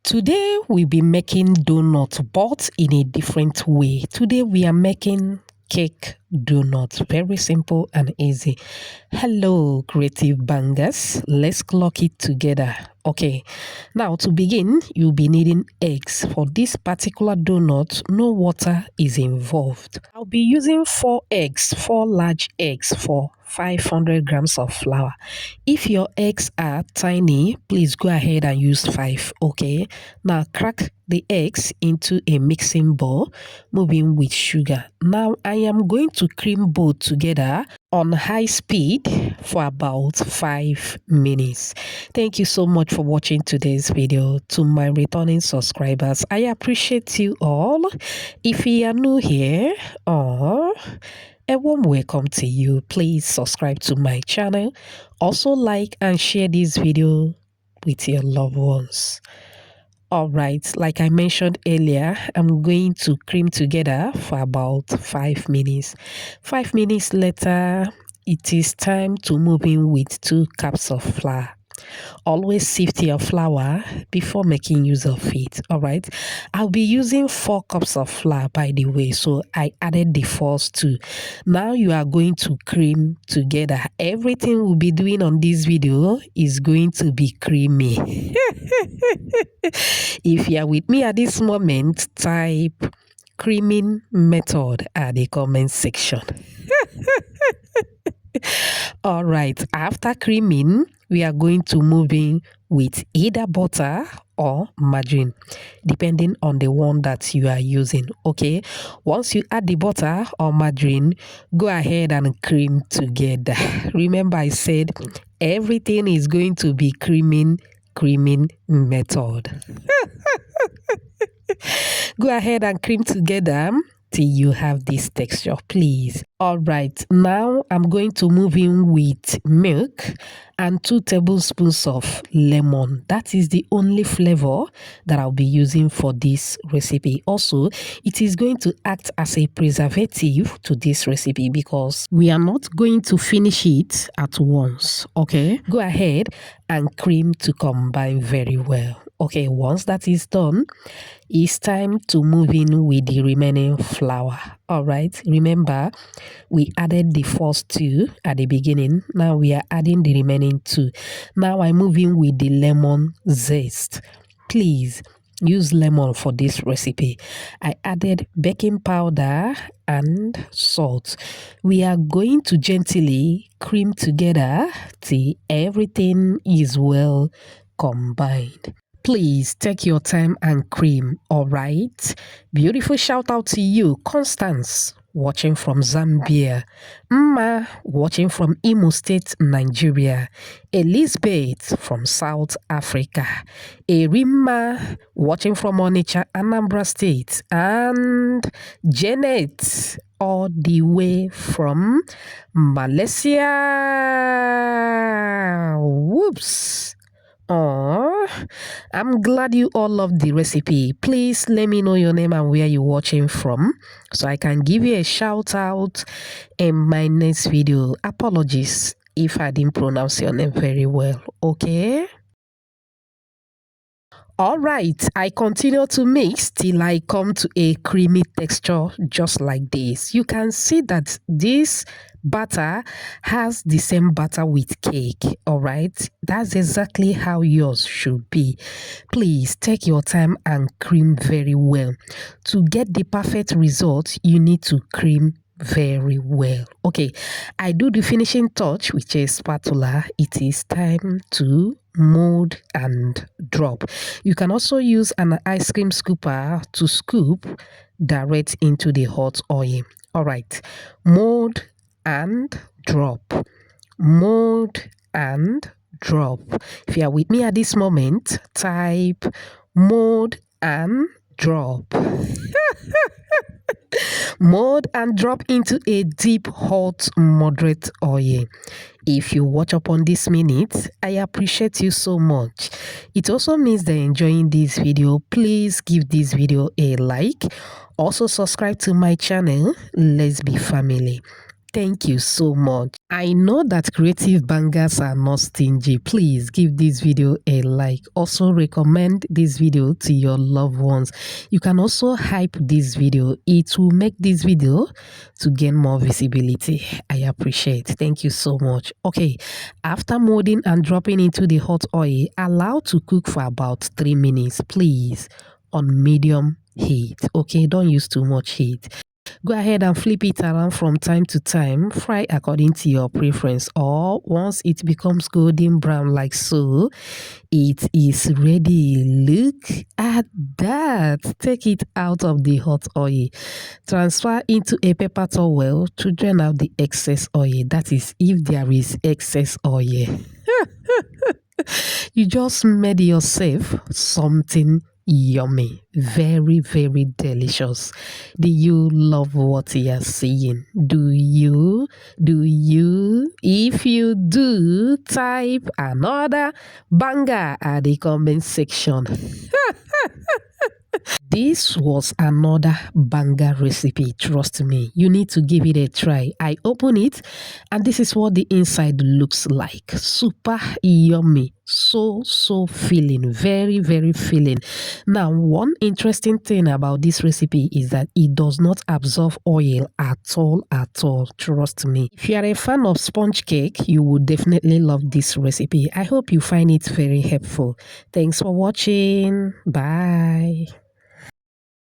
Today we'll be making donuts, but in a different way. Today we are making cake donuts. Very simple and easy. Hello, creative bangers. Let's clock it together. Okay, now to begin, you'll be needing eggs. For this particular donut, no water is involved. I'll be using 4 eggs, 4 large eggs for 500 grams of flour. If your eggs are tiny, please go ahead and use 5. Okay, now crack the eggs into a mixing bowl, moving with sugar. Now I am going to cream both together on high speed for about 5 minutes. Thank you so much for watching today's video. To my returning subscribers, I appreciate you all. If you are new here, a warm welcome to you. Please subscribe to my channel. Also like and share this video with your loved ones. Alright, like I mentioned earlier, I'm going to cream together for about 5 minutes. 5 minutes later, it is time to move in with 2 cups of flour. Always sift your flour before making use of it. Alright, I'll be using 4 cups of flour, by the way, so I added the first 2. Now you are going to cream together. Everything we'll be doing on this video is going to be creamy. If you are with me at this moment, type creaming method at the comment section. All right, after creaming, we are going to move in with either butter or margarine, depending on the one that you are using. Okay, once you add the butter or margarine, go ahead and cream together. Remember, I said everything is going to be creaming method. Go ahead and cream together till you have this texture, please. All right, now I'm going to move in with milk and 2 tablespoons of lemon. That is the only flavor that I'll be using for this recipe. Also, it is going to act as a preservative to this recipe because we are not going to finish it at once. Okay, go ahead and cream to combine very well. Okay, once that is done, it's time to move in with the remaining flour. All right, remember we added the first 2 at the beginning. Now we are adding the remaining 2. Now I move in with the lemon zest. Please use lemon for this recipe. I added baking powder and salt. We are going to gently cream together till everything is well combined. Please take your time and cream, all right? Beautiful shout out to you, Constance, watching from Zambia, Mma, watching from Imo State, Nigeria, Elizabeth from South Africa, Erima, watching from Onitsha, Anambra State, and Janet, all the way from Malaysia. Whoops. Oh, I'm glad you all loved the recipe. Please let me know your name and where you're watching from so I can give you a shout out in my next video. Apologies if I didn't pronounce your name very well, okay? All right, I continue to mix till I come to a creamy texture just like this. You can see that this batter has the same batter with cake. All right, that's exactly how yours should be. Please take your time and cream very well. To get the perfect result, you need to cream very well. Okay, I do the finishing touch with a spatula. It is time to mold and drop. You can also use an ice cream scooper to scoop direct into the hot oil. All right, mold and drop, mold and drop. If you are with me at this moment, type mold and drop. Mold and drop into a deep, hot, moderate oil. If you watch up on this minute, I appreciate you so much. It also means that enjoying this video. Please give this video a like. Also subscribe to my channel. Let's be family. Thank you so much. I know that creative bangers are not stingy. Please give this video a like. Also recommend this video to your loved ones. You can also hype this video. It will make this video to gain more visibility. I appreciate. Thank you so much. Okay, after molding and dropping into the hot oil, allow to cook for about 3 minutes, please, on medium heat. Okay, don't use too much heat. Go ahead and flip it around from time to time. Fry according to your preference, or once it becomes golden brown like so, it is ready. Look at that. Take it out of the hot oil. Transfer into a paper towel to drain out the excess oil. That is, if there is excess oil. You just made yourself something yummy, very, very delicious. Do you love what you are seeing? Do you? Do you? If you do, type another banger at the comment section. This was another banger recipe, trust me. You need to give it a try. I open it and this is what the inside looks like. Super yummy. So filling. Very, very filling. Now, one interesting thing about this recipe is that it does not absorb oil at all, at all. Trust me. If you are a fan of sponge cake, you would definitely love this recipe. I hope you find it very helpful. Thanks for watching. Bye.